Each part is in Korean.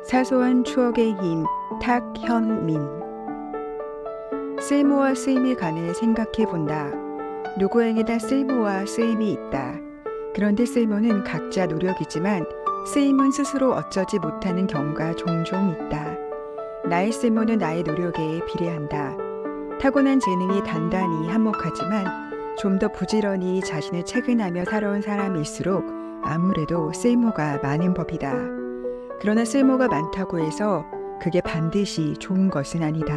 사소한 추억의 힘, 탁현민. 쓸모와 쓰임에 관해 생각해 본다. 누구에게나 쓸모와 쓰임이 있다. 그런데 쓸모는 각자 노력이지만 쓰임은 스스로 어쩌지 못하는 경우가 종종 있다. 나의 쓸모는 나의 노력에 비례한다. 타고난 재능이 단단히 한몫하지만 좀 더 부지런히 자신을 체근하며 살아온 사람일수록 아무래도 쓸모가 많은 법이다. 그러나 쓸모가 많다고 해서 그게 반드시 좋은 것은 아니다.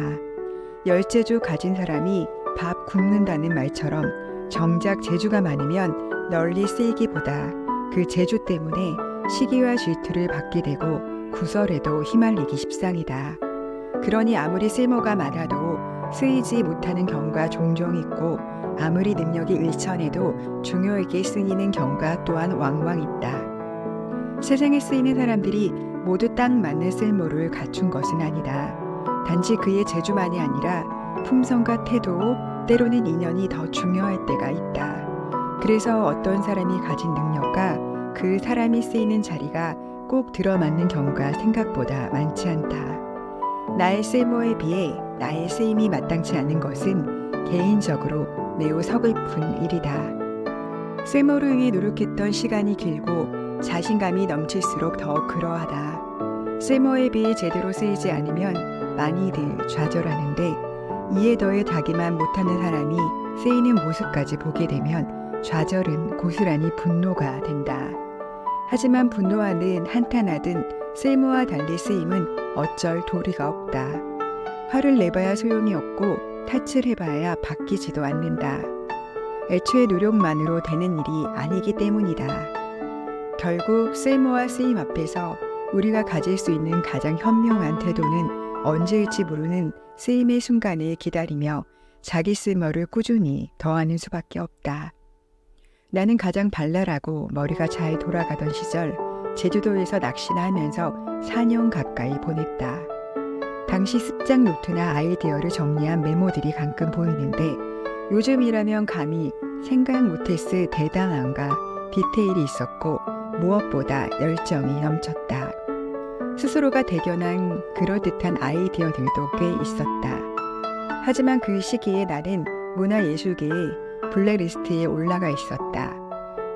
열재주 가진 사람이 밥 굶는다는 말처럼 정작 재주가 많으면 널리 쓰이기보다 그 재주 때문에 시기와 질투를 받게 되고 구설에도 휘말리기 십상이다. 그러니 아무리 쓸모가 많아도 쓰이지 못하는 경우가 종종 있고 아무리 능력이 일천해도 중요하게 쓰이는 경우가 또한 왕왕 있다. 세상에 쓰이는 사람들이 모두 딱 맞는 쓸모를 갖춘 것은 아니다. 단지 그의 재주만이 아니라 품성과 태도, 때로는 인연이 더 중요할 때가 있다. 그래서 어떤 사람이 가진 능력과 그 사람이 쓰이는 자리가 꼭 들어맞는 경우가 생각보다 많지 않다. 나의 쓸모에 비해 나의 쓰임이 마땅치 않은 것은 개인적으로 매우 서글픈 일이다. 쓸모를 위해 노력했던 시간이 길고 자신감이 넘칠수록 더 그러하다. 쓸모에 비해 제대로 쓰이지 않으면 많이들 좌절하는데 이에 더해 자기만 못하는 사람이 쓰이는 모습까지 보게 되면 좌절은 고스란히 분노가 된다. 하지만 분노하든 한탄하든 쓸모와 달리 쓰임은 어쩔 도리가 없다. 화를 내봐야 소용이 없고 탓을 해봐야 바뀌지도 않는다. 애초에 노력만으로 되는 일이 아니기 때문이다. 결국 쓸모와 쓰임 앞에서 우리가 가질 수 있는 가장 현명한 태도는 언제일지 모르는 쓰임의 순간을 기다리며 자기 쓸모를 꾸준히 더하는 수밖에 없다. 나는 가장 발랄하고 머리가 잘 돌아가던 시절 제주도에서 낚시나 하면서 4년 가까이 보냈다. 당시 습작 노트나 아이디어를 정리한 메모들이 가끔 보이는데 요즘이라면 감히 생각 못했을 대단함과 디테일이 있었고 무엇보다 열정이 넘쳤다. 스스로가 대견한 그럴듯한 아이디어들도 꽤 있었다. 하지만 그 시기에 나는 문화예술계의 블랙리스트에 올라가 있었다.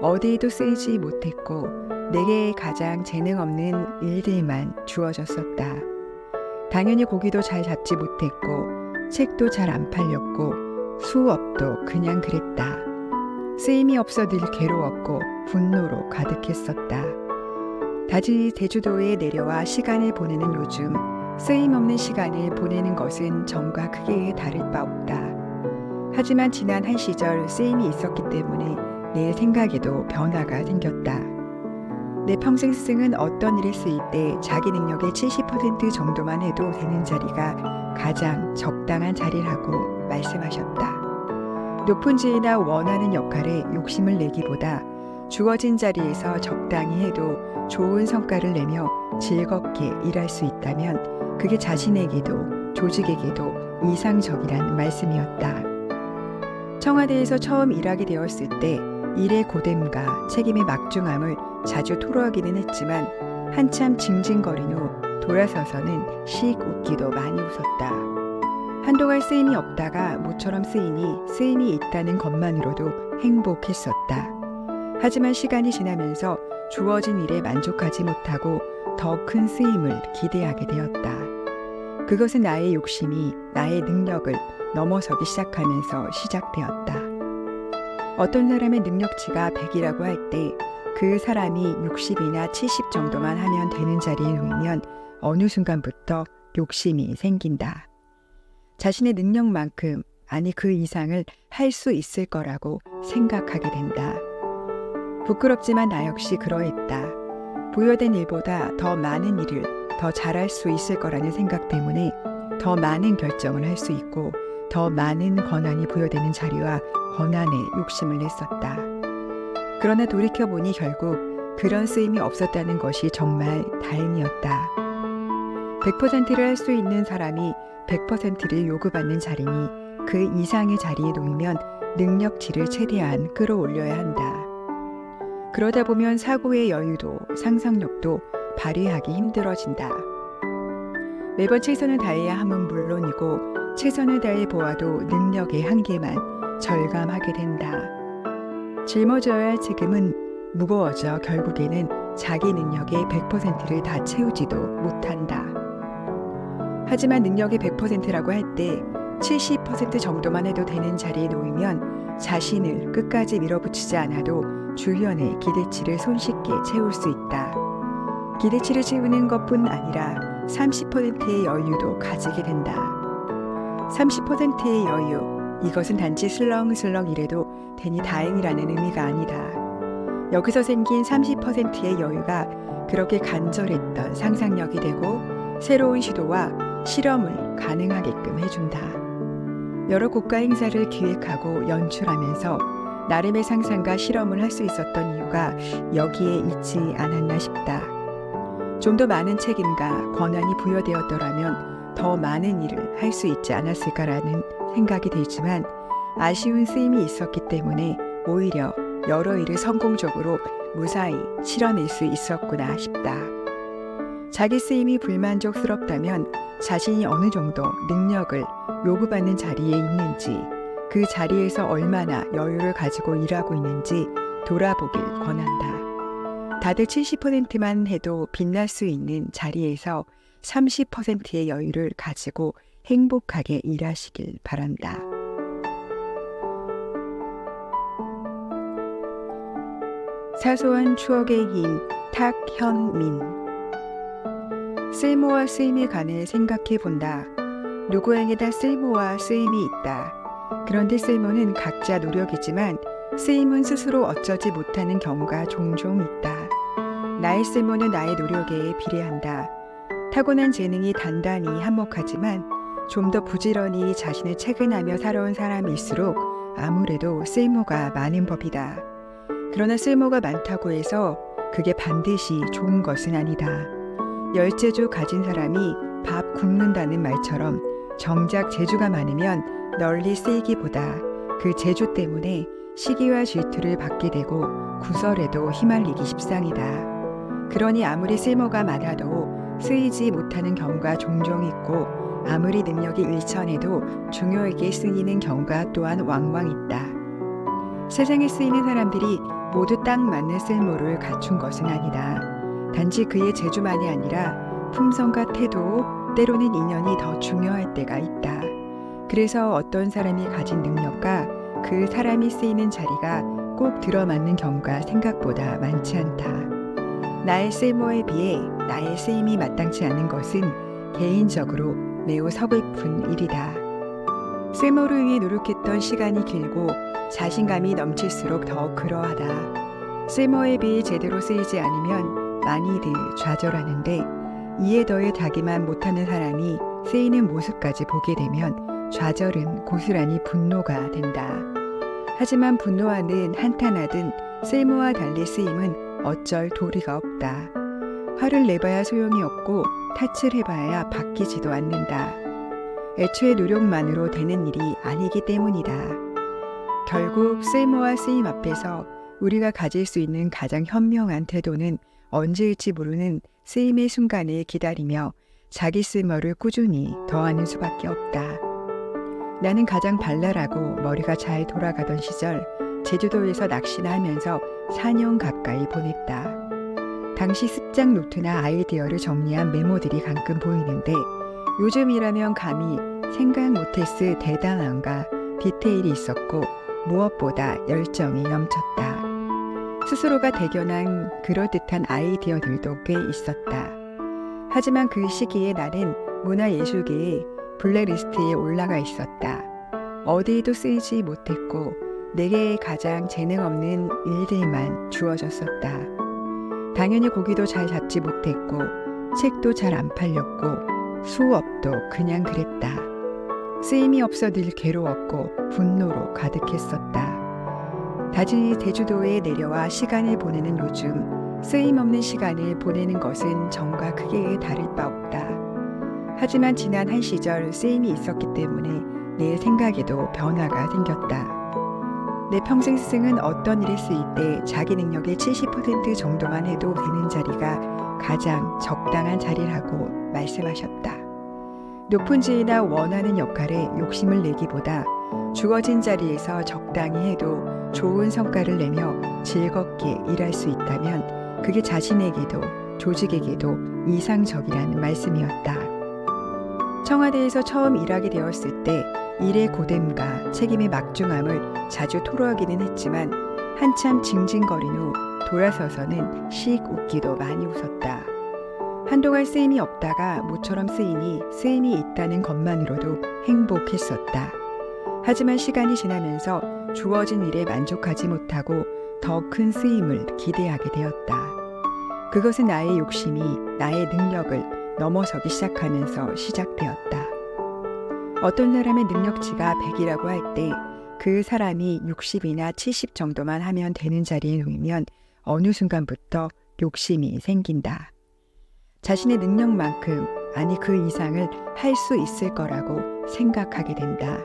어디에도 쓰이지 못했고 내게 가장 재능 없는 일들만 주어졌었다. 당연히 고기도 잘 잡지 못했고 책도 잘 안 팔렸고 수업도 그냥 그랬다. 쓰임이 없어 늘 괴로웠고 분노로 가득했었다. 다시 제주도에 내려와 시간을 보내는 요즘 쓰임없는 시간을 보내는 것은 전과 크게 다를 바 없다. 하지만 지난 한 시절 쓰임이 있었기 때문에 내 생각에도 변화가 생겼다. 내 평생 스승은 어떤 일에 쓰일 때 자기 능력의 70% 정도만 해도 되는 자리가 가장 적당한 자리라고 말씀하셨다. 높은 지위나 원하는 역할에 욕심을 내기보다 주어진 자리에서 적당히 해도 좋은 성과를 내며 즐겁게 일할 수 있다면 그게 자신에게도 조직에게도 이상적이란 말씀이었다. 청와대에서 처음 일하게 되었을 때 일의 고됨과 책임의 막중함을 자주 토로하기는 했지만 한참 징징거린 후 돌아서서는 씩 웃기도 많이 웃었다. 한동안 쓰임이 없다가 모처럼 쓰이니 쓰임이 있다는 것만으로도 행복했었다. 하지만 시간이 지나면서 주어진 일에 만족하지 못하고 더 큰 쓰임을 기대하게 되었다. 그것은 나의 욕심이 나의 능력을 넘어서기 시작하면서 시작되었다. 어떤 사람의 능력치가 100이라고 할 때 그 사람이 60이나 70 정도만 하면 되는 자리에 놓이면 어느 순간부터 욕심이 생긴다. 자신의 능력만큼 아니 그 이상을 할 수 있을 거라고 생각하게 된다. 부끄럽지만 나 역시 그러했다. 부여된 일보다 더 많은 일을 더 잘할 수 있을 거라는 생각 때문에 더 많은 결정을 할 수 있고 더 많은 권한이 부여되는 자리와 권한에 욕심을 냈었다. 그러나 돌이켜보니 결국 그런 쓰임이 없었다는 것이 정말 다행이었다. 100%를 할 수 있는 사람이 100%를 요구받는 자리니 그 이상의 자리에 놓이면 능력치를 최대한 끌어올려야 한다. 그러다 보면 사고의 여유도 상상력도 발휘하기 힘들어진다. 매번 최선을 다해야 함은 물론이고 최선을 다해 보아도 능력의 한계만 절감하게 된다. 짊어져야 할 책임은 무거워져 결국에는 자기 능력의 100%를 다 채우지도 못한다. 하지만 능력의 100%라고 할 때 70% 정도만 해도 되는 자리에 놓이면 자신을 끝까지 밀어붙이지 않아도 주변의 기대치를 손쉽게 채울 수 있다. 기대치를 채우는 것뿐 아니라 30%의 여유도 가지게 된다. 30%의 여유, 이것은 단지 슬렁슬렁 이래도 되니 다행이라는 의미가 아니다. 여기서 생긴 30%의 여유가 그렇게 간절했던 상상력이 되고 새로운 시도와 실험을 가능하게끔 해준다. 여러 고가 행사를 기획하고 연출하면서 나름의 상상과 실험을 할 수 있었던 이유가 여기에 있지 않았나 싶다. 좀 더 많은 책임과 권한이 부여되었더라면 더 많은 일을 할 수 있지 않았을까라는 생각이 들지만 아쉬운 쓰임이 있었기 때문에 오히려 여러 일을 성공적으로 무사히 실어낼 수 있었구나 싶다. 자기 쓰임이 불만족스럽다면 자신이 어느 정도 능력을 요구받는 자리에 있는지, 그 자리에서 얼마나 여유를 가지고 일하고 있는지 돌아보길 권한다. 다들 70%만 해도 빛날 수 있는 자리에서 30%의 여유를 가지고 행복하게 일하시길 바란다. 사소한 추억의 힘, 탁현민. 쓸모와 쓰임에 관해 생각해 본다. 누구에게나 쓸모와 쓰임이 있다. 그런데 쓸모는 각자 노력이지만 쓰임은 스스로 어쩌지 못하는 경우가 종종 있다. 나의 쓸모는 나의 노력에 비례한다. 타고난 재능이 단단히 한몫하지만 좀 더 부지런히 자신을 체근하며 살아온 사람일수록 아무래도 쓸모가 많은 법이다. 그러나 쓸모가 많다고 해서 그게 반드시 좋은 것은 아니다. 열재주 가진 사람이 밥 굶는다는 말처럼 정작 재주가 많으면 널리 쓰이기보다 그 재주 때문에 시기와 질투를 받게 되고 구설에도 휘말리기 십상이다. 그러니 아무리 쓸모가 많아도 쓰이지 못하는 경우가 종종 있고 아무리 능력이 일천해도 중요하게 쓰이는 경우가 또한 왕왕 있다. 세상에 쓰이는 사람들이 모두 딱 맞는 쓸모를 갖춘 것은 아니다. 단지 그의 재주만이 아니라 품성과 태도, 때로는 인연이 더 중요할 때가 있다. 그래서 어떤 사람이 가진 능력과 그 사람이 쓰이는 자리가 꼭 들어맞는 경우가 생각보다 많지 않다. 나의 쓸모에 비해 나의 쓰임이 마땅치 않은 것은 개인적으로 매우 서글픈 일이다. 쓸모를 위해 노력했던 시간이 길고 자신감이 넘칠수록 더 그러하다. 쓸모에 비해 제대로 쓰이지 않으면 많이들 좌절하는데 이에 더해 자기만 못하는 사람이 쓰이는 모습까지 보게 되면 좌절은 고스란히 분노가 된다. 하지만 분노하든 한탄하든 쓸모와 달리 쓰임은 어쩔 도리가 없다. 화를 내봐야 소용이 없고 탓을 해봐야 바뀌지도 않는다. 애초에 노력만으로 되는 일이 아니기 때문이다. 결국 쓸모와 쓰임 앞에서 우리가 가질 수 있는 가장 현명한 태도는 언제일지 모르는 쓰임의 순간을 기다리며 자기 쓸모를 꾸준히 더하는 수밖에 없다. 나는 가장 발랄하고 머리가 잘 돌아가던 시절 제주도에서 낚시나 하면서 4년 가까이 보냈다. 당시 습작 노트나 아이디어를 정리한 메모들이 가끔 보이는데 요즘이라면 감히 생각 못했을 대단함과 디테일이 있었고 무엇보다 열정이 넘쳤다. 스스로가 대견한 그럴듯한 아이디어들도 꽤 있었다. 하지만 그 시기에 나는 문화예술계의 블랙리스트에 올라가 있었다. 어디에도 쓰이지 못했고 내게 가장 재능 없는 일들만 주어졌었다. 당연히 고기도 잘 잡지 못했고 책도 잘 안 팔렸고 수업도 그냥 그랬다. 쓰임이 없어 늘 괴로웠고 분노로 가득했었다. 다시 제주도에 내려와 시간을 보내는 요즘 쓰임없는 시간을 보내는 것은 전과 크게 다를 바 없다. 하지만 지난 한 시절 쓰임이 있었기 때문에 내 생각에도 변화가 생겼다. 내 평생 스승은 어떤 일에 쓰일 때 자기 능력의 70% 정도만 해도 되는 자리가 가장 적당한 자리라고 말씀하셨다. 높은 지위나 원하는 역할에 욕심을 내기보다 주어진 자리에서 적당히 해도 좋은 성과를 내며 즐겁게 일할 수 있다면 그게 자신에게도 조직에게도 이상적이라는 말씀이었다. 청와대에서 처음 일하게 되었을 때 일의 고됨과 책임의 막중함을 자주 토로하기는 했지만 한참 징징거린 후 돌아서서는 씩 웃기도 많이 웃었다. 한동안 쓰임이 없다가 모처럼 쓰이니 쓰임이 있다는 것만으로도 행복했었다. 하지만 시간이 지나면서 주어진 일에 만족하지 못하고 더 큰 쓰임을 기대하게 되었다. 그것은 나의 욕심이 나의 능력을 넘어서기 시작하면서 시작되었다. 어떤 사람의 능력치가 100이라고 할 때 그 사람이 60이나 70 정도만 하면 되는 자리에 놓이면 어느 순간부터 욕심이 생긴다. 자신의 능력만큼, 아니 그 이상을 할 수 있을 거라고 생각하게 된다.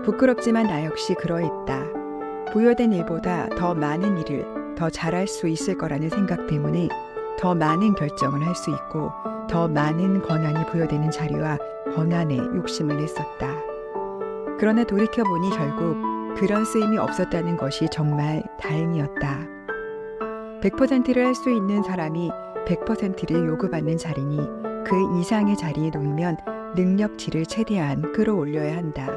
부끄럽지만 나 역시 그러했다. 부여된 일보다 더 많은 일을 더 잘할 수 있을 거라는 생각 때문에 더 많은 결정을 할 수 있고 더 많은 권한이 부여되는 자리와 권한에 욕심을 냈었다. 그러나 돌이켜보니 결국 그런 쓰임이 없었다는 것이 정말 다행이었다. 100%를 할 수 있는 사람이 100%를 요구받는 자리니 그 이상의 자리에 놓이면 능력치를 최대한 끌어올려야 한다.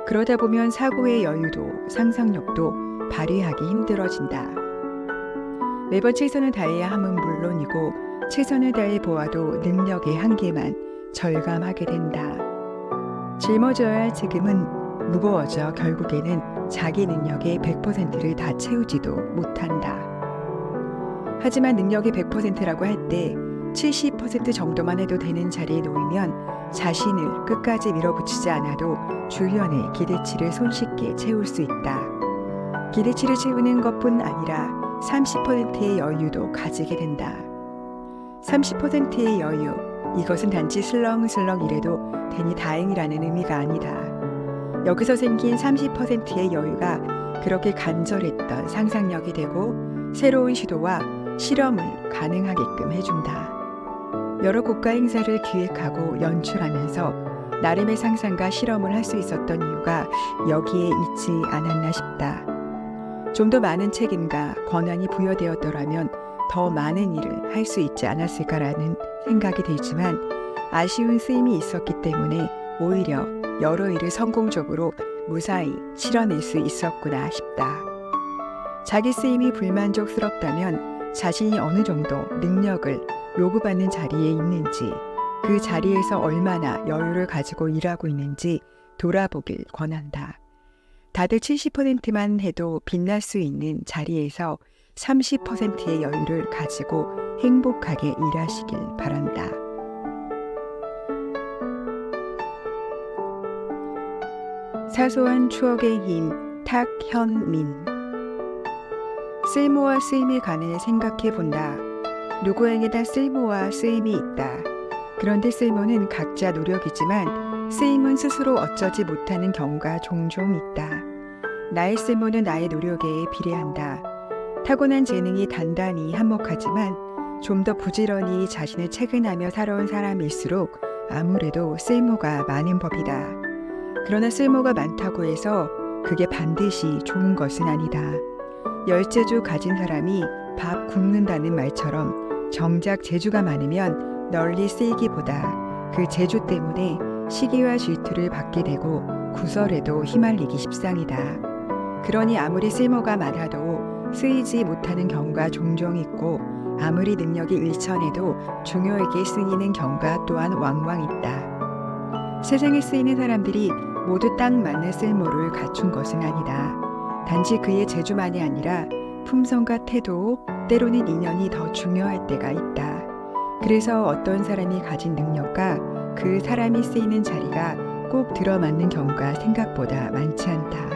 그러다 보면 사고의 여유도 상상력도 발휘하기 힘들어진다. 매번 최선을 다해야 함은 물론이고 최선을 다해 보아도 능력의 한계만 절감하게 된다. 짊어져야 할 책임은 무거워져 결국에는 자기 능력의 100%를 다 채우지도 못한다. 하지만 능력이 100%라고 할 때 70% 정도만 해도 되는 자리에 놓이면 자신을 끝까지 밀어붙이지 않아도 주변의 기대치를 손쉽게 채울 수 있다. 기대치를 채우는 것뿐 아니라 30%의 여유도 가지게 된다. 30%의 여유, 이것은 단지 슬렁슬렁 이래도 되니 다행이라는 의미가 아니다. 여기서 생긴 30%의 여유가 그렇게 간절했던 상상력이 되고 새로운 시도와 실험을 가능하게끔 해준다. 여러 국가 행사를 기획하고 연출하면서 나름의 상상과 실험을 할 수 있었던 이유가 여기에 있지 않았나 싶다. 좀 더 많은 책임과 권한이 부여되었더라면 더 많은 일을 할 수 있지 않았을까라는 생각이 들지만 아쉬운 쓰임이 있었기 때문에 오히려 여러 일을 성공적으로 무사히 실어낼 수 있었구나 싶다. 자기 쓰임이 불만족스럽다면 자신이 어느 정도 능력을 요구받는 자리에 있는지, 그 자리에서 얼마나 여유를 가지고 일하고 있는지 돌아보길 권한다. 다들 70%만 해도 빛날 수 있는 자리에서 30%의 여유를 가지고 행복하게 일하시길 바란다. 사소한 추억의 힘, 탁현민. 쓸모와 쓰임에 관해 생각해 본다. 누구에게나 쓸모와 쓰임이 있다. 그런데 쓸모는 각자 노력이지만 쓰임은 스스로 어쩌지 못하는 경우가 종종 있다. 나의 쓸모는 나의 노력에 비례한다. 타고난 재능이 단단히 한몫하지만 좀 더 부지런히 자신을 체근하며 살아온 사람일수록 아무래도 쓸모가 많은 법이다. 그러나 쓸모가 많다고 해서 그게 반드시 좋은 것은 아니다. 열재주 가진 사람이 밥 굶는다는 말처럼 정작 재주가 많으면 널리 쓰이기보다 그 재주 때문에 시기와 질투를 받게 되고 구설에도 휘말리기 십상이다. 그러니 아무리 쓸모가 많아도 쓰이지 못하는 경우가 종종 있고 아무리 능력이 일천해도 중요하게 쓰이는 경우가 또한 왕왕 있다. 세상에 쓰이는 사람들이 모두 딱 맞는 쓸모를 갖춘 것은 아니다. 단지 그의 재주만이 아니라 품성과 태도, 때로는 인연이 더 중요할 때가 있다. 그래서 어떤 사람이 가진 능력과 그 사람이 쓰이는 자리가 꼭 들어맞는 경우가 생각보다 많지 않다.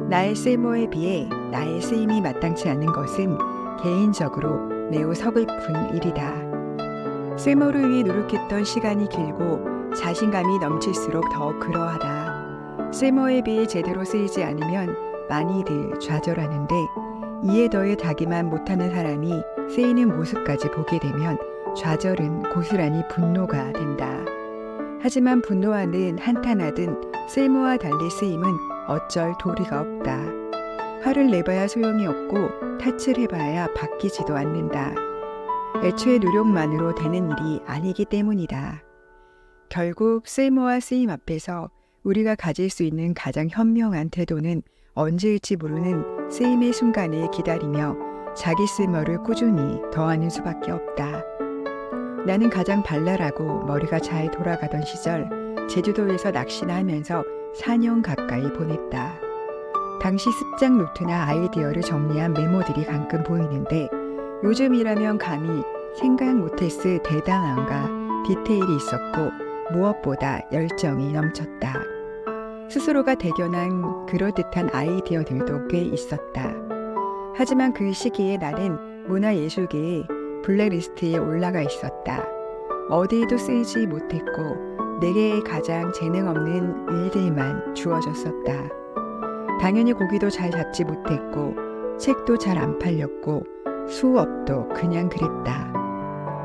나의 쓸모에 비해 나의 쓰임이 마땅치 않은 것은 개인적으로 매우 서글픈 일이다. 쓸모를 위해 노력했던 시간이 길고 자신감이 넘칠수록 더 그러하다. 쓸모에 비해 제대로 쓰이지 않으면 많이들 좌절하는데 이에 더해 자기만 못하는 사람이 쓰이는 모습까지 보게 되면 좌절은 고스란히 분노가 된다. 하지만 분노하든 한탄하든 쓸모와 달리 쓰임은 어쩔 도리가 없다. 화를 내봐야 소용이 없고 탓을 해봐야 바뀌지도 않는다. 애초에 노력만으로 되는 일이 아니기 때문이다. 결국 쓸모와 쓰임 앞에서 우리가 가질 수 있는 가장 현명한 태도는 언제일지 모르는 쓰임의 순간을 기다리며 자기 쓸모를 꾸준히 더하는 수밖에 없다. 나는 가장 발랄하고 머리가 잘 돌아가던 시절 제주도에서 낚시나 하면서 4년 가까이 보냈다. 당시 습작 노트나 아이디어를 정리한 메모들이 가끔 보이는데 요즘이라면 감히 생각 못했을 대담함과 디테일이 있었고 무엇보다 열정이 넘쳤다. 스스로가 대견한 그럴듯한 아이디어들도 꽤 있었다. 하지만 그 시기에 나는 문화예술계의 블랙리스트에 올라가 있었다. 어디에도 쓰이지 못했고 내게 가장 재능 없는 일들만 주어졌었다. 당연히 고기도 잘 잡지 못했고 책도 잘 안 팔렸고 수업도 그냥 그랬다.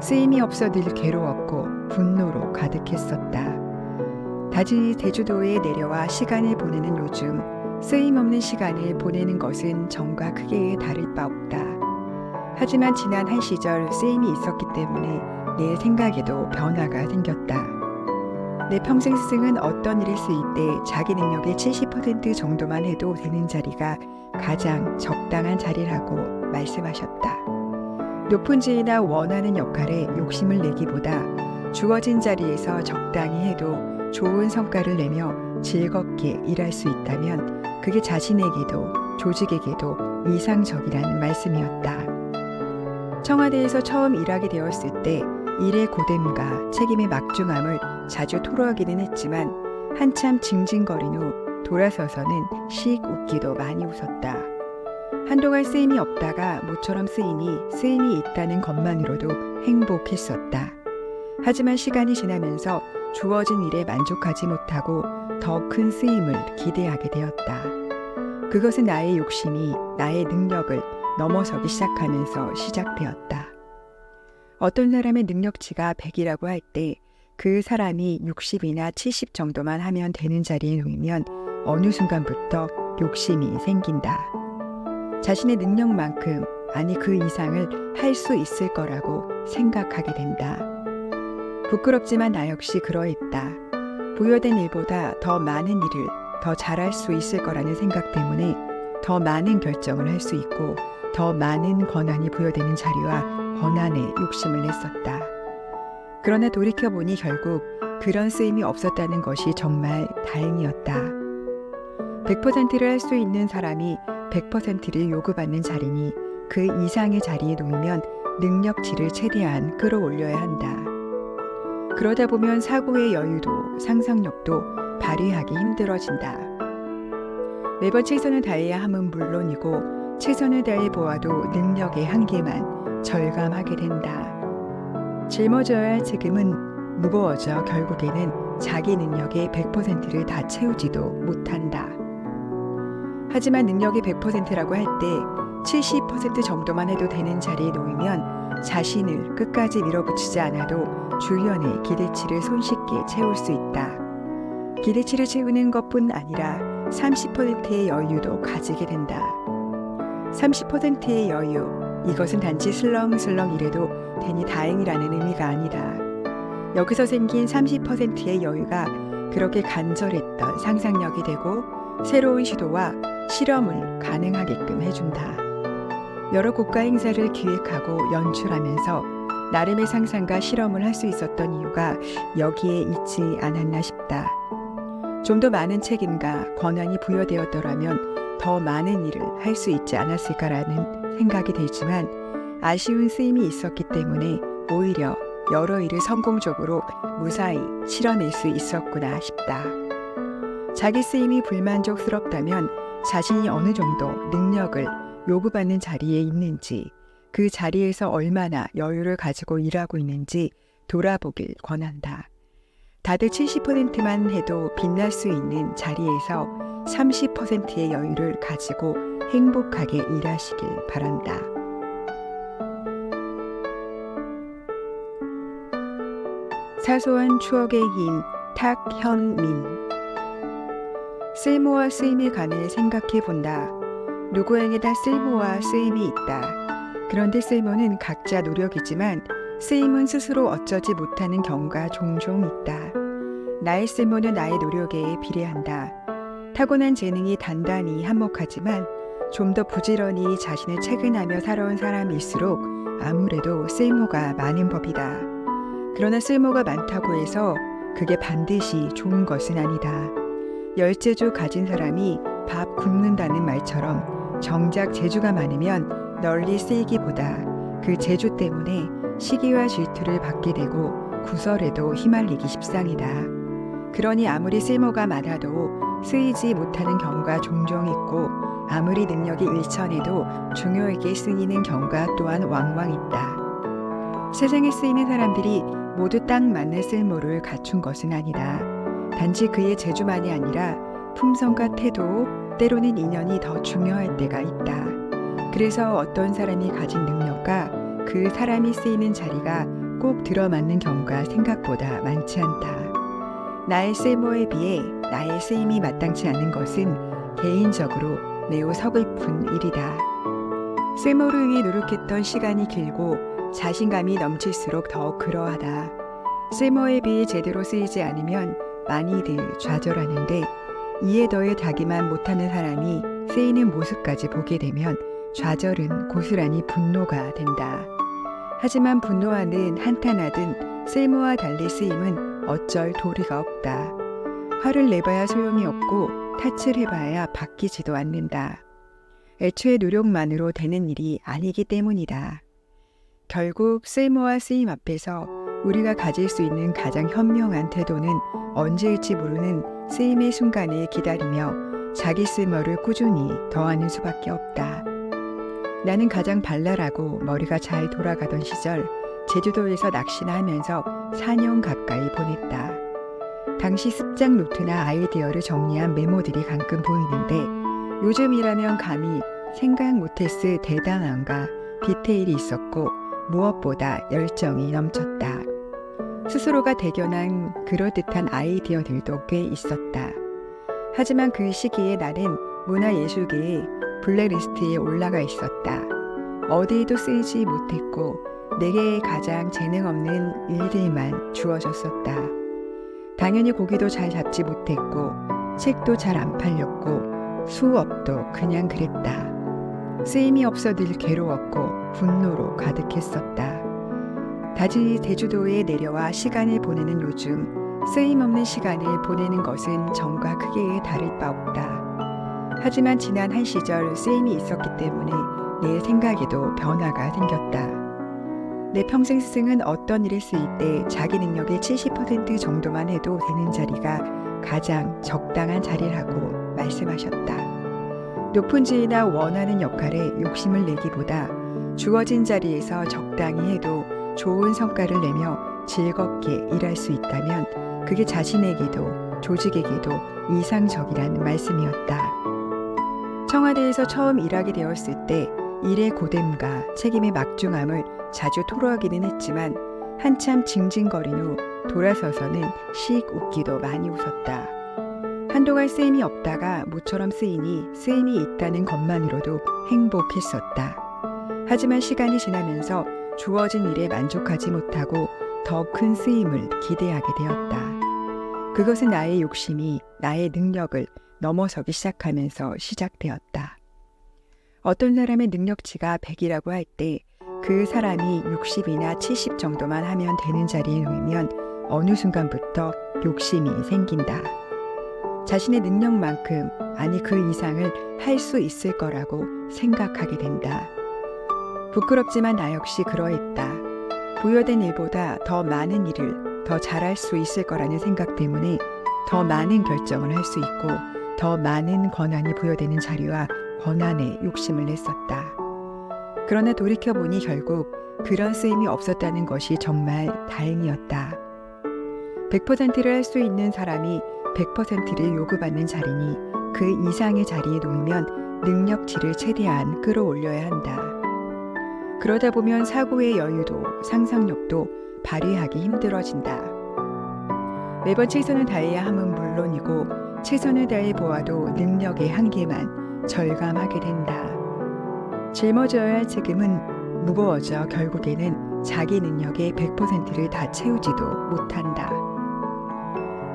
쓰임이 없어 늘 괴로웠고 분노로 가득했었다. 다시 제주도에 내려와 시간을 보내는 요즘 쓰임없는 시간을 보내는 것은 전과 크게 다를 바 없다. 하지만 지난 한 시절 쓰임이 있었기 때문에 내 생각에도 변화가 생겼다. 내 평생 스승은 어떤 일을 쓰일 때 자기 능력의 70% 정도만 해도 되는 자리가 가장 적당한 자리라고 말씀하셨다. 높은 지위나 원하는 역할에 욕심을 내기보다 주어진 자리에서 적당히 해도 좋은 성과를 내며 즐겁게 일할 수 있다면 그게 자신에게도 조직에게도 이상적이라는 말씀이었다. 청와대에서 처음 일하게 되었을 때 일의 고됨과 책임의 막중함을 자주 토로하기는 했지만 한참 징징거린 후 돌아서서는 씩 웃기도 많이 웃었다. 한동안 쓰임이 없다가 모처럼 쓰임이 있다는 것만으로도 행복했었다. 하지만 시간이 지나면서 주어진 일에 만족하지 못하고 더 큰 쓰임을 기대하게 되었다. 그것은 나의 욕심이 나의 능력을 넘어서기 시작하면서 시작되었다. 어떤 사람의 능력치가 100이라고 할 때 그 사람이 60이나 70 정도만 하면 되는 자리에 놓이면 어느 순간부터 욕심이 생긴다. 자신의 능력만큼 아니 그 이상을 할 수 있을 거라고 생각하게 된다. 부끄럽지만 나 역시 그러했다. 부여된 일보다 더 많은 일을 더 잘할 수 있을 거라는 생각 때문에 더 많은 결정을 할 수 있고 더 많은 권한이 부여되는 자리와 권한에 욕심을 냈었다. 그러나 돌이켜보니 결국 그런 쓰임이 없었다는 것이 정말 다행이었다. 100%를 할 수 있는 사람이 100%를 요구받는 자리니 그 이상의 자리에 놓이면 능력치를 최대한 끌어올려야 한다. 그러다 보면 사고의 여유도 상상력도 발휘하기 힘들어진다. 매번 최선을 다해야 함은 물론이고 최선을 다해 보아도 능력의 한계만 절감하게 된다. 짊어져야 할 책임은 무거워져 결국에는 자기 능력의 100%를 다 채우지도 못한다. 하지만 능력이 100%라고 할 때 70% 정도만 해도 되는 자리에 놓이면 자신을 끝까지 밀어붙이지 않아도 주변의 기대치를 손쉽게 채울 수 있다. 기대치를 채우는 것뿐 아니라 30%의 여유도 가지게 된다. 30%의 여유, 이것은 단지 슬렁슬렁 이래도 되니 다행이라는 의미가 아니다. 여기서 생긴 30%의 여유가 그렇게 간절했던 상상력이 되고 새로운 시도와 실험을 가능하게끔 해준다. 여러 국가 행사를 기획하고 연출하면서 나름의 상상과 실험을 할 수 있었던 이유가 여기에 있지 않았나 싶다. 좀 더 많은 책임과 권한이 부여되었더라면 더 많은 일을 할 수 있지 않았을까라는 생각이 들지만 아쉬운 쓰임이 있었기 때문에 오히려 여러 일을 성공적으로 무사히 실어낼 수 있었구나 싶다. 자기 쓰임이 불만족스럽다면 자신이 어느 정도 능력을 요구받는 자리에 있는지, 그 자리에서 얼마나 여유를 가지고 일하고 있는지 돌아보길 권한다. 다들 70%만 해도 빛날 수 있는 자리에서 30%의 여유를 가지고 행복하게 일하시길 바란다. 사소한 추억의 힘, 탁현민. 쓸모와 쓰임에 관해 생각해 본다. 누구에게나 쓸모와 쓰임이 있다. 그런데 쓸모는 각자 노력이지만 쓰임은 스스로 어쩌지 못하는 경우가 종종 있다. 나의 쓸모는 나의 노력에 비례한다. 타고난 재능이 단단히 한몫하지만 좀 더 부지런히 자신을 체근하며 살아온 사람일수록 아무래도 쓸모가 많은 법이다. 그러나 쓸모가 많다고 해서 그게 반드시 좋은 것은 아니다. 열재주 가진 사람이 밥 굶는다는 말처럼 정작 재주가 많으면 널리 쓰이기보다 그 재주 때문에 시기와 질투를 받게 되고 구설에도 휘말리기 십상이다. 그러니 아무리 쓸모가 많아도 쓰이지 못하는 경우가 종종 있고 아무리 능력이 일천해도 중요하게 쓰이는 경우가 또한 왕왕 있다. 세상에 쓰이는 사람들이 모두 딱 맞는 쓸모를 갖춘 것은 아니다. 단지 그의 재주만이 아니라 품성과 태도, 때로는 인연이 더 중요할 때가 있다. 그래서 어떤 사람이 가진 능력과 그 사람이 쓰이는 자리가 꼭 들어맞는 경우가 생각보다 많지 않다. 나의 쓸모에 비해 나의 쓰임이 마땅치 않은 것은 개인적으로 매우 서글픈 일이다. 쓸모를 위해 노력했던 시간이 길고 자신감이 넘칠수록 더 그러하다. 쓸모에 비해 제대로 쓰이지 않으면 많이들 좌절하는데 이에 더해 자기만 못하는 사람이 쓰이는 모습까지 보게 되면 좌절은 고스란히 분노가 된다. 하지만 분노하든 한탄하든 쓸모와 달리 쓰임은 어쩔 도리가 없다. 화를 내봐야 소용이 없고 탓을 해봐야 바뀌지도 않는다. 애초에 노력만으로 되는 일이 아니기 때문이다. 결국 쓸모와 쓰임 앞에서 우리가 가질 수 있는 가장 현명한 태도는 언제일지 모르는 쓰임의 순간을 기다리며 자기 쓸모를 꾸준히 더하는 수밖에 없다. 나는 가장 발랄하고 머리가 잘 돌아가던 시절 제주도에서 낚시나 하면서 4년 가까이 보냈다. 당시 습작 노트나 아이디어를 정리한 메모들이 가끔 보이는데 요즘이라면 감히 생각 못했을 대단함과 디테일이 있었고 무엇보다 열정이 넘쳤다. 스스로가 대견한 그럴듯한 아이디어들도 꽤 있었다. 하지만 그 시기에 나는 문화예술계의 블랙리스트에 올라가 있었다. 어디에도 쓰이지 못했고 내게 가장 재능 없는 일들만 주어졌었다. 당연히 고기도 잘 잡지 못했고 책도 잘 안 팔렸고 수업도 그냥 그랬다. 쓰임이 없어 늘 괴로웠고 분노로 가득했었다. 다시 제주도에 내려와 시간을 보내는 요즘 쓰임없는 시간을 보내는 것은 전과 크게 다를 바 없다. 하지만 지난 한 시절 쓰임이 있었기 때문에 내 생각에도 변화가 생겼다. 내 평생 스승은 어떤 일을 쓰일 때 자기 능력의 70% 정도만 해도 되는 자리가 가장 적당한 자리라고 말씀하셨다. 높은 지위나 원하는 역할에 욕심을 내기보다 주어진 자리에서 적당히 해도 좋은 성과를 내며 즐겁게 일할 수 있다면 그게 자신에게도 조직에게도 이상적이라는 말씀이었다. 청와대에서 처음 일하게 되었을 때 일의 고됨과 책임의 막중함을 자주 토로하기는 했지만 한참 징징거린 후 돌아서서는 씩 웃기도 많이 웃었다. 한동안 쓰임이 없다가 모처럼 쓰이니 쓰임이 있다는 것만으로도 행복했었다. 하지만 시간이 지나면서 주어진 일에 만족하지 못하고 더 큰 쓰임을 기대하게 되었다. 그것은 나의 욕심이 나의 능력을 넘어서기 시작하면서 시작되었다. 어떤 사람의 능력치가 100이라고 할 때 그 사람이 60이나 70 정도만 하면 되는 자리에 놓이면 어느 순간부터 욕심이 생긴다. 자신의 능력만큼 아니 그 이상을 할 수 있을 거라고 생각하게 된다. 부끄럽지만 나 역시 그러했다. 부여된 일보다 더 많은 일을 더 잘할 수 있을 거라는 생각 때문에 더 많은 결정을 할 수 있고 더 많은 권한이 부여되는 자리와 권한에 욕심을 냈었다. 그러나 돌이켜보니 결국 그런 쓰임이 없었다는 것이 정말 다행이었다. 100%를 할 수 있는 사람이 100%를 요구받는 자리니 그 이상의 자리에 놓이면 능력치를 최대한 끌어올려야 한다. 그러다 보면 사고의 여유도 상상력도 발휘하기 힘들어진다. 매번 최선을 다해야 함은 물론이고 최선을 다해 보아도 능력의 한계만 절감하게 된다. 짊어져야 할 책임은 무거워져 결국에는 자기 능력의 100%를 다 채우지도 못한다.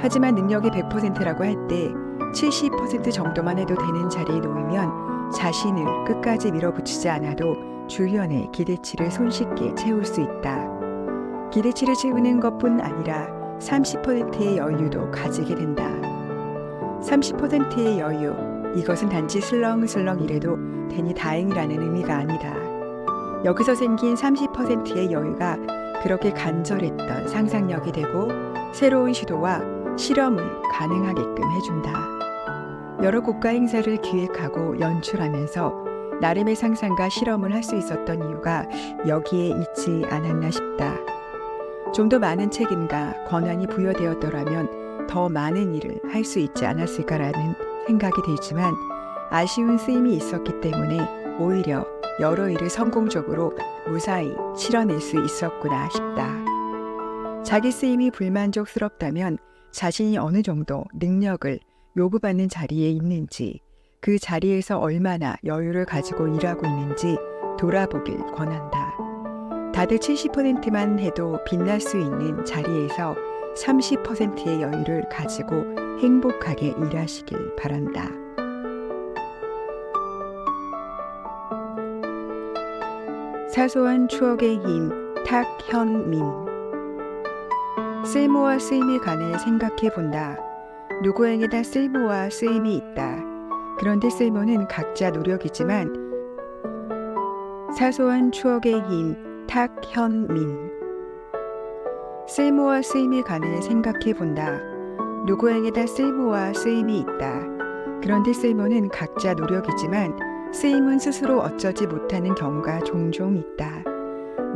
하지만 능력이 100%라고 할 때 70% 정도만 해도 되는 자리에 놓이면 자신을 끝까지 밀어붙이지 않아도 주변의 기대치를 손쉽게 채울 수 있다. 기대치를 채우는 것뿐 아니라 30%의 여유도 가지게 된다. 30%의 여유, 이것은 단지 슬렁슬렁 이래도 되니 다행이라는 의미가 아니다. 여기서 생긴 30%의 여유가 그렇게 간절했던 상상력이 되고 새로운 시도와 실험을 가능하게끔 해준다. 여러 국가 행사를 기획하고 연출하면서 나름의 상상과 실험을 할 수 있었던 이유가 여기에 있지 않았나 싶다. 좀 더 많은 책임과 권한이 부여되었더라면 더 많은 일을 할 수 있지 않았을까라는 생각이 들지만 아쉬운 쓰임이 있었기 때문에 오히려 여러 일을 성공적으로 무사히 실어낼 수 있었구나 싶다. 자기 쓰임이 불만족스럽다면 자신이 어느 정도 능력을 요구받는 자리에 있는지, 그 자리에서 얼마나 여유를 가지고 일하고 있는지 돌아보길 권한다. 다들 70%만 해도 빛날 수 있는 자리에서 30%의 여유를 가지고 행복하게 일하시길 바란다. 사소한 추억의 힘, 탁현민. 쓸모와 쓰임에 관해 생각해 본다. 누구에게나 쓸모와 쓰임이 있다. 그런데 쓸모는 각자 노력이지만 사소한 추억의 힘, 탁현민. 쓸모와 쓰임에 관해 생각해 본다. 누구에게나 쓸모와 쓰임이 있다. 그런데 쓸모는 각자 노력이지만 쓰임은 스스로 어쩌지 못하는 경우가 종종 있다.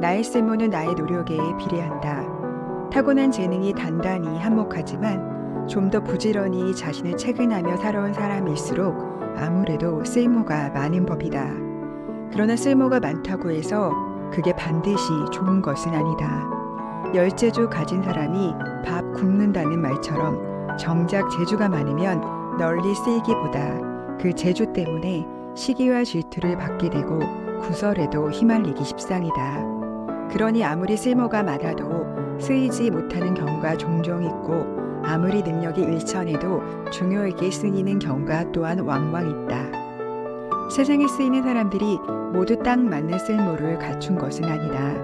나의 쓸모는 나의 노력에 비례한다. 타고난 재능이 단단히 한몫하지만 좀 더 부지런히 자신을 체근하며 살아온 사람일수록 아무래도 쓸모가 많은 법이다. 그러나 쓸모가 많다고 해서 그게 반드시 좋은 것은 아니다. 열재주 가진 사람이 밥 굶는다는 말처럼 정작 재주가 많으면 널리 쓰이기보다 그 재주 때문에 시기와 질투를 받게 되고 구설에도 휘말리기 십상이다. 그러니 아무리 쓸모가 많아도 쓰이지 못하는 경우가 종종 있고 아무리 능력이 일천해도 중요하게 쓰이는 경우가 또한 왕왕 있다. 세상에 쓰이는 사람들이 모두 딱 맞는 쓸모를 갖춘 것은 아니다.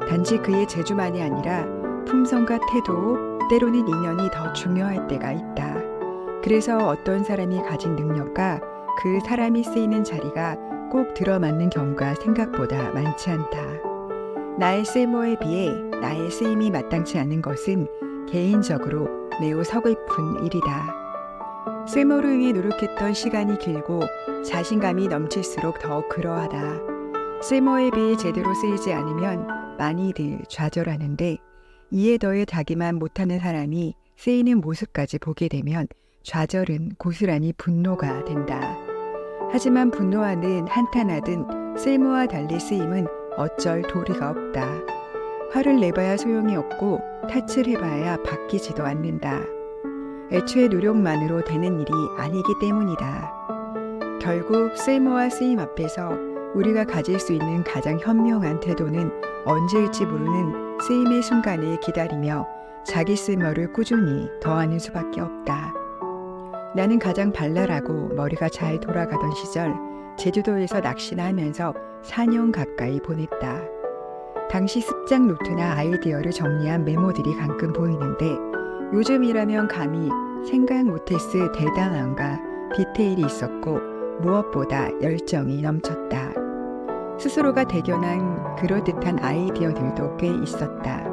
단지 그의 재주만이 아니라 품성과 태도, 때로는 인연이 더 중요할 때가 있다. 그래서 어떤 사람이 가진 능력과 그 사람이 쓰이는 자리가 꼭 들어맞는 경우가 생각보다 많지 않다. 나의 쓸모에 비해 나의 쓰임이 마땅치 않은 것은 개인적으로 매우 서글픈 일이다. 쓸모를 위해 노력했던 시간이 길고 자신감이 넘칠수록 더 그러하다. 쓸모에 비해 제대로 쓰이지 않으면 많이들 좌절하는데 이에 더해 자기만 못하는 사람이 쓰이는 모습까지 보게 되면 좌절은 고스란히 분노가 된다. 하지만 분노하든 한탄하든 쓸모와 달리 쓰임은 어쩔 도리가 없다. 화를 내봐야 소용이 없고 탓을 해봐야 바뀌지도 않는다. 애초에 노력만으로 되는 일이 아니기 때문이다. 결국 쓸모와 쓰임 앞에서 우리가 가질 수 있는 가장 현명한 태도는 언제일지 모르는 쓰임의 순간을 기다리며 자기 쓸모를 꾸준히 더하는 수밖에 없다. 나는 가장 발랄하고 머리가 잘 돌아가던 시절 제주도에서 낚시나 하면서 4년 가까이 보냈다. 당시 습작 노트나 아이디어를 정리한 메모들이 가끔 보이는데 요즘이라면 감히 생각 못했을 대담함과 디테일이 있었고 무엇보다 열정이 넘쳤다. 스스로가 대견한 그럴듯한 아이디어들도 꽤 있었다.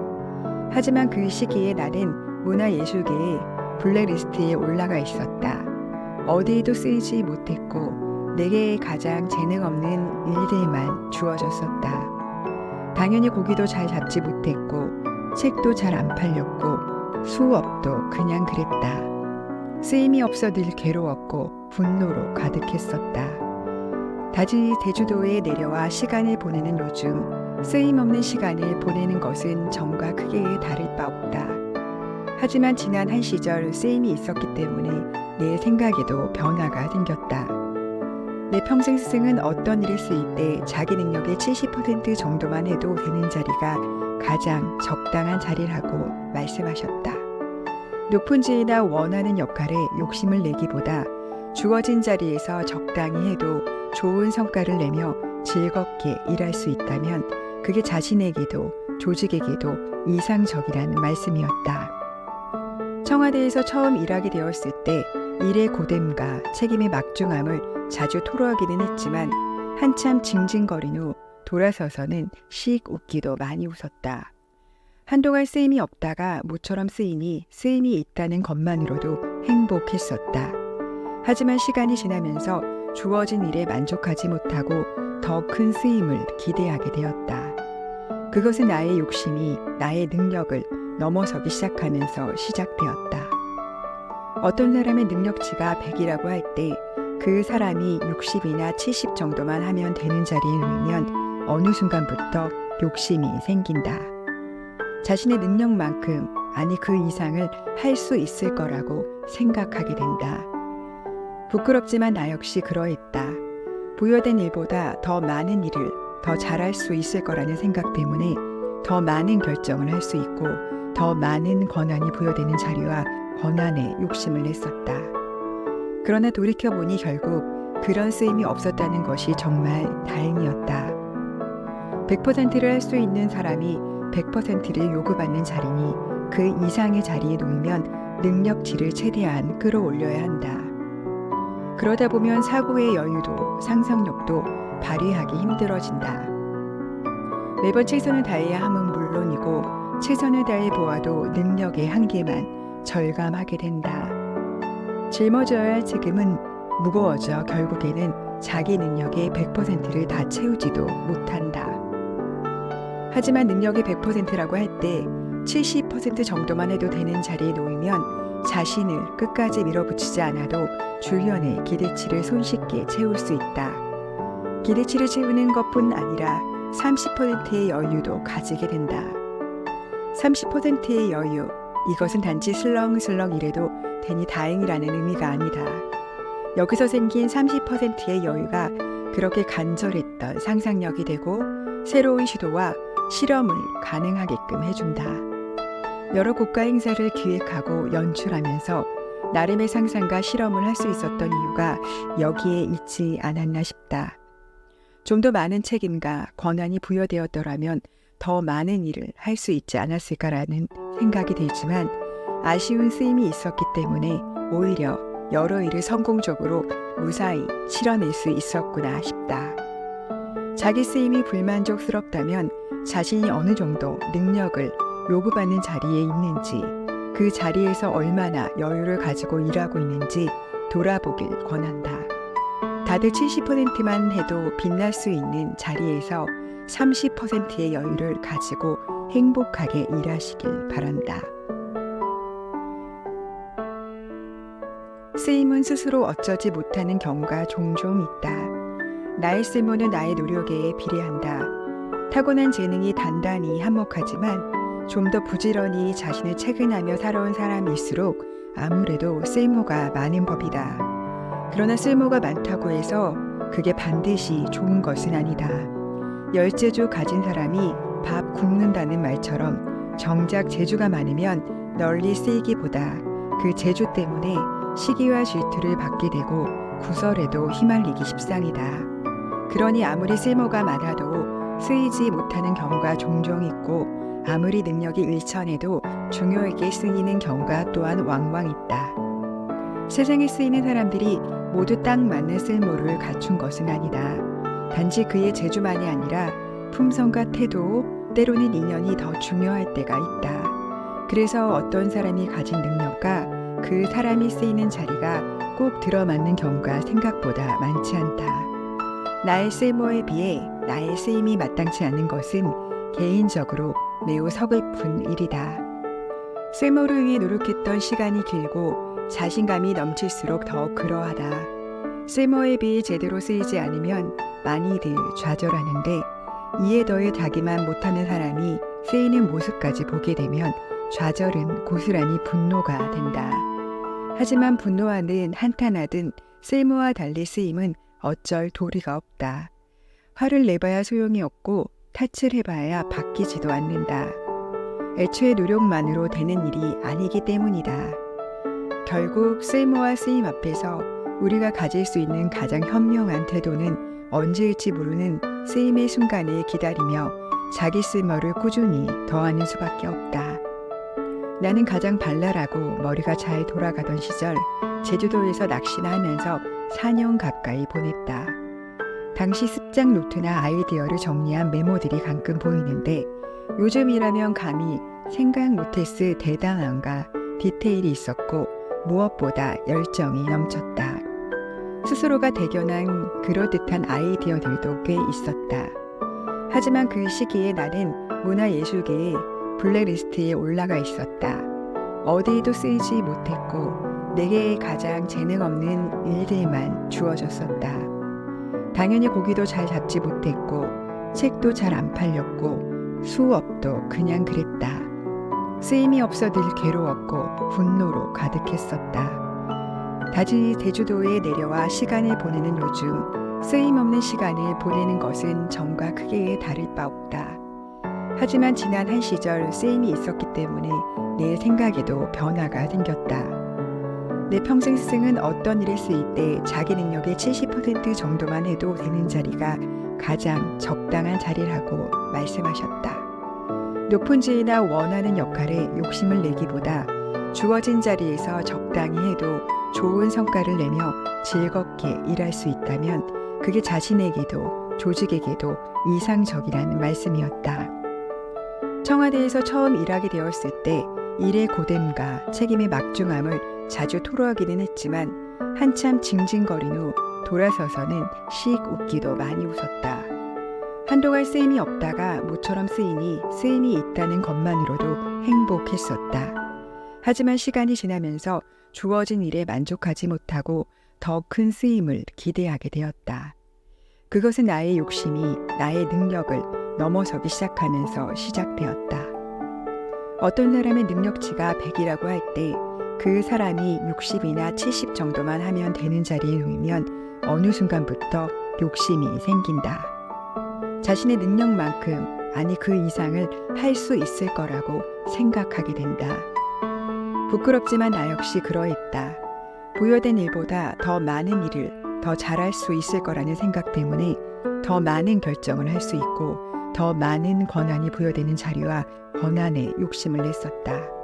하지만 그 시기에 나는 문화예술계의 블랙리스트에 올라가 있었다. 어디에도 쓰이지 못했고 내게 가장 재능 없는 일들만 주어졌었다. 당연히 고기도 잘 잡지 못했고 책도 잘 안 팔렸고 수업도 그냥 그랬다. 쓰임이 없어 늘 괴로웠고 분노로 가득했었다. 다시 제주도에 내려와 시간을 보내는 요즘 쓰임 없는 시간을 보내는 것은 전과 크게 다를 바 없다. 하지만 지난 한 시절 쓰임이 있었기 때문에 내 생각에도 변화가 생겼다. 내 평생 스승은 어떤 일에 쓰일 때 자기 능력의 70% 정도만 해도 되는 자리가 가장 적당한 자리라고 말씀하셨다. 높은 지위나 원하는 역할에 욕심을 내기보다 주어진 자리에서 적당히 해도 좋은 성과를 내며 즐겁게 일할 수 있다면 그게 자신에게도 조직에게도 이상적이라는 말씀이었다. 청와대에서 처음 일하게 되었을 때 일의 고됨과 책임의 막중함을 자주 토로하기는 했지만 한참 징징거린 후 돌아서서는 씩 웃기도 많이 웃었다. 한동안 쓰임이 없다가 모처럼 쓰이니 쓰임이 있다는 것만으로도 행복했었다. 하지만 시간이 지나면서 주어진 일에 만족하지 못하고 더 큰 쓰임을 기대하게 되었다. 그것은 나의 욕심이 나의 능력을 넘어서기 시작하면서 시작되었다. 어떤 사람의 능력치가 100이라고 할 때 그 사람이 60이나 70 정도만 하면 되는 자리에 놓이면 어느 순간부터 욕심이 생긴다. 자신의 능력만큼 아니 그 이상을 할 수 있을 거라고 생각하게 된다. 부끄럽지만 나 역시 그러했다. 부여된 일보다 더 많은 일을 더 잘할 수 있을 거라는 생각 때문에 더 많은 결정을 할 수 있고 더 많은 권한이 부여되는 자리와 권한에 욕심을 냈었다. 그러나 돌이켜보니 결국 그런 쓰임이 없었다는 것이 정말 다행이었다. 100%를 할 수 있는 사람이 100%를 요구받는 자리니 그 이상의 자리에 놓이면 능력치를 최대한 끌어올려야 한다. 그러다 보면 사고의 여유도 상상력도 발휘하기 힘들어진다. 매번 최선을 다해야 함은 물론이고 최선을 다해 보아도 능력의 한계만 절감하게 된다. 짊어져야 할 책임은 무거워져 결국에는 자기 능력의 100%를 다 채우지도 못한다. 하지만 능력이 100%라고 할 때 70% 정도만 해도 되는 자리에 놓이면 자신을 끝까지 밀어붙이지 않아도 주변의 기대치를 손쉽게 채울 수 있다. 기대치를 채우는 것뿐 아니라 30%의 여유도 가지게 된다. 30%의 여유, 이것은 단지 슬렁슬렁 이래도 되니 다행이라는 의미가 아니다. 여기서 생긴 30%의 여유가 그렇게 간절했던 상상력이 되고 새로운 시도와 실험을 가능하게끔 해준다. 여러 국가 행사를 기획하고 연출하면서 나름의 상상과 실험을 할 수 있었던 이유가 여기에 있지 않았나 싶다. 좀 더 많은 책임과 권한이 부여되었더라면 더 많은 일을 할 수 있지 않았을까라는 생각이 들지만 아쉬운 쓰임이 있었기 때문에 오히려 여러 일을 성공적으로 무사히 치러낼 수 있었구나 싶다. 자기 쓰임이 불만족스럽다면 자신이 어느 정도 능력을 요구받는 자리에 있는지 그 자리에서 얼마나 여유를 가지고 일하고 있는지 돌아보길 권한다. 다들 70%만 해도 빛날 수 있는 자리에서 30%의 여유를 가지고 행복하게 일하시길 바란다. 쓰임은 스스로 어쩌지 못하는 경우가 종종 있다. 나의 쓸모는 나의 노력에 비례한다. 타고난 재능이 단단히 한몫하지만 좀 더 부지런히 자신을 체근하며 살아온 사람일수록 아무래도 쓸모가 많은 법이다. 그러나 쓸모가 많다고 해서 그게 반드시 좋은 것은 아니다. 열재주 가진 사람이 밥 굶는다는 말처럼 정작 재주가 많으면 널리 쓰이기보다 그 재주 때문에 시기와 질투를 받게 되고 구설에도 휘말리기 십상이다. 그러니 아무리 쓸모가 많아도 쓰이지 못하는 경우가 종종 있고 아무리 능력이 일천해도 중요하게 쓰이는 경우가 또한 왕왕 있다. 세상에 쓰이는 사람들이 모두 딱 맞는 쓸모를 갖춘 것은 아니다. 단지 그의 재주만이 아니라 품성과 태도, 때로는 인연이 더 중요할 때가 있다. 그래서 어떤 사람이 가진 능력과 그 사람이 쓰이는 자리가 꼭 들어맞는 경우가 생각보다 많지 않다. 나의 쓸모에 비해 나의 쓰임이 마땅치 않은 것은 개인적으로 매우 서글픈 일이다. 쓸모를 위해 노력했던 시간이 길고 자신감이 넘칠수록 더 그러하다. 쓸모에 비해 제대로 쓰이지 않으면 많이들 좌절하는데 이에 더해 자기만 못하는 사람이 쓰이는 모습까지 보게 되면 좌절은 고스란히 분노가 된다. 하지만 분노하든 한탄하든 쓸모와 달리 쓰임은 어쩔 도리가 없다. 화를 내봐야 소용이 없고 탓을 해봐야 바뀌지도 않는다. 애초에 노력만으로 되는 일이 아니기 때문이다. 결국 쓸모와 쓰임 앞에서 우리가 가질 수 있는 가장 현명한 태도는 언제일지 모르는 쓰임의 순간을 기다리며 자기 쓸모를 꾸준히 더하는 수밖에 없다. 나는 가장 발랄하고 머리가 잘 돌아가던 시절 제주도에서 낚시나 하면서 4년 가까이 보냈다. 당시 습작 노트나 아이디어를 정리한 메모들이 가끔 보이는데 요즘이라면 감히 생각 못했을 대담함과 디테일이 있었고 무엇보다 열정이 넘쳤다. 스스로가 대견한 그럴듯한 아이디어들도 꽤 있었다. 하지만 그 시기에 나는 문화예술계의 블랙리스트에 올라가 있었다. 어디에도 쓰이지 못했고 내게 가장 재능 없는 일들만 주어졌었다. 당연히 고기도 잘 잡지 못했고 책도 잘 안 팔렸고 수업도 그냥 그랬다. 쓰임이 없어 늘 괴로웠고 분노로 가득했었다. 다시 제주도에 내려와 시간을 보내는 요즘 쓰임없는 시간을 보내는 것은 전과 크게 다를 바 없다. 하지만 지난 한 시절 쓰임이 있었기 때문에 내 생각에도 변화가 생겼다. 내 평생 스승은 어떤 일에 쓰일 때 자기 능력의 70% 정도만 해도 되는 자리가 가장 적당한 자리라고 말씀하셨다. 높은 지위나 원하는 역할에 욕심을 내기보다 주어진 자리에서 적당히 해도 좋은 성과를 내며 즐겁게 일할 수 있다면 그게 자신에게도 조직에게도 이상적이라는 말씀이었다. 청와대에서 처음 일하게 되었을 때 일의 고됨과 책임의 막중함을 자주 토로하기는 했지만 한참 징징거린 후 돌아서서는 씩 웃기도 많이 웃었다. 한동안 쓰임이 없다가 모처럼 쓰이니 쓰임이 있다는 것만으로도 행복했었다. 하지만 시간이 지나면서 주어진 일에 만족하지 못하고 더 큰 쓰임을 기대하게 되었다. 그것은 나의 욕심이 나의 능력을 넘어서기 시작하면서 시작되었다. 어떤 사람의 능력치가 100이라고 할 때 그 사람이 60이나 70 정도만 하면 되는 자리에 놓이면 어느 순간부터 욕심이 생긴다. 자신의 능력만큼 아니 그 이상을 할 수 있을 거라고 생각하게 된다. 부끄럽지만 나 역시 그러했다. 부여된 일보다 더 많은 일을 더 잘할 수 있을 거라는 생각 때문에 더 많은 결정을 할 수 있고 더 많은 권한이 부여되는 자리와 권한에 욕심을 냈었다.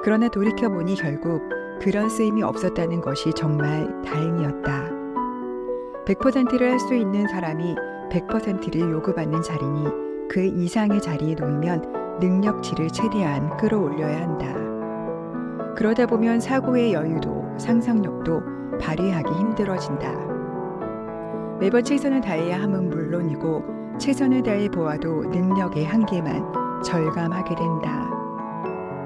그러나 돌이켜보니 결국 그런 쓰임이 없었다는 것이 정말 다행이었다. 100%를 할 수 있는 사람이 100%를 요구받는 자리니 그 이상의 자리에 놓이면 능력치를 최대한 끌어올려야 한다. 그러다 보면 사고의 여유도 상상력도 발휘하기 힘들어진다. 매번 최선을 다해야 함은 물론이고 최선을 다해 보아도 능력의 한계만 절감하게 된다.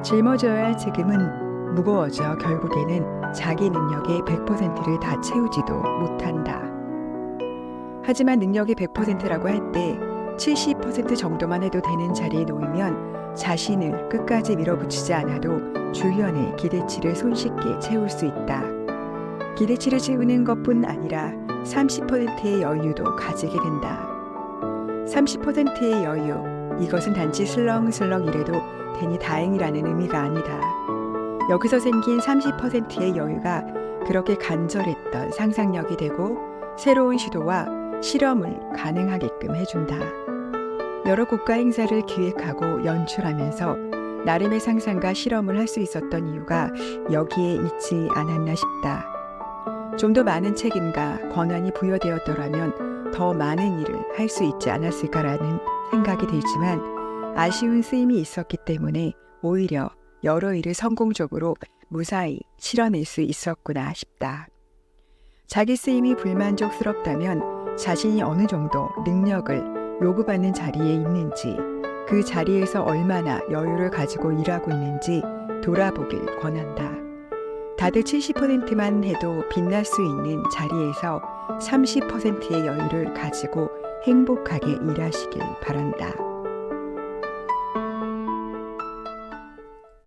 짊어져야 할 책임은 무거워져 결국에는 자기 능력의 100%를 다 채우지도 못한다. 하지만 능력이 100%라고 할 때 70% 정도만 해도 되는 자리에 놓이면 자신을 끝까지 밀어붙이지 않아도 주변의 기대치를 손쉽게 채울 수 있다. 기대치를 채우는 것뿐 아니라 30%의 여유도 가지게 된다. 30%의 여유, 이것은 단지 슬렁슬렁 이래도 되니 다행이라는 의미가 아니다. 여기서 생긴 30%의 여유가 그렇게 간절했던 상상력이 되고 새로운 시도와 실험을 가능하게끔 해준다. 여러 국가 행사를 기획하고 연출하면서 나름의 상상과 실험을 할 수 있었던 이유가 여기에 있지 않았나 싶다. 좀 더 많은 책임과 권한이 부여되었더라면 더 많은 일을 할 수 있지 않았을까라는 생각이 들지만 아쉬운 쓰임이 있었기 때문에 오히려 여러 일을 성공적으로 무사히 실어낼 수 있었구나 싶다. 자기 쓰임이 불만족스럽다면 자신이 어느 정도 능력을 요구받는 자리에 있는지 그 자리에서 얼마나 여유를 가지고 일하고 있는지 돌아보길 권한다. 다들 70%만 해도 빛날 수 있는 자리에서 30%의 여유를 가지고 행복하게 일하시길 바란다.